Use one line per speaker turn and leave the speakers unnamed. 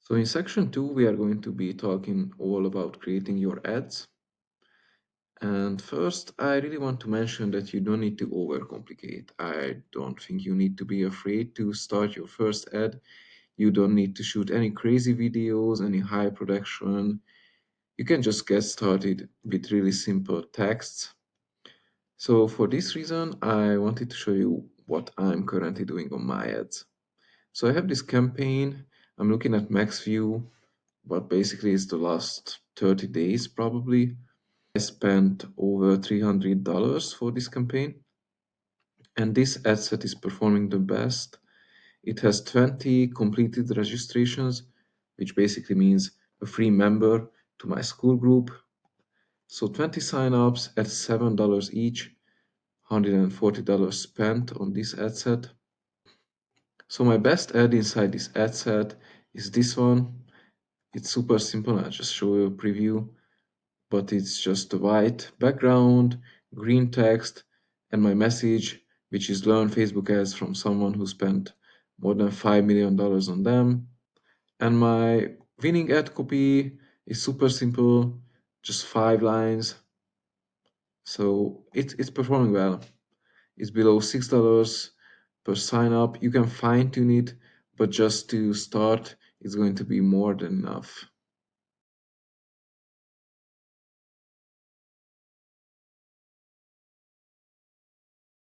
So in section 2, we are going to be talking all about creating your ads. And first, I really want to mention that you don't need to overcomplicate. I don't think you need to be afraid to start your first ad. You don't need to shoot any crazy videos, any high production. You can just get started with really simple texts. So for this reason, I wanted to show you what I'm currently doing on my ads. So I have this campaign. I'm looking at max view, but basically it's the last 30 days probably. I spent over $300 for this campaign, and this ad set is performing the best. It has 20 completed registrations, which basically means a free member to my Skool group. So 20 signups at $7 each, $140 spent on this ad set. So my best ad inside this ad set is this one. It's super simple. I'll just show you a preview, but it's just a white background, green text, and my message, which is learn Facebook ads from someone who spent more than $5 million on them. And my winning ad copy is super simple, just 5 lines. So it's performing well. It's below $6 per sign up. You can fine tune it, but just to start, it's going to be more than enough.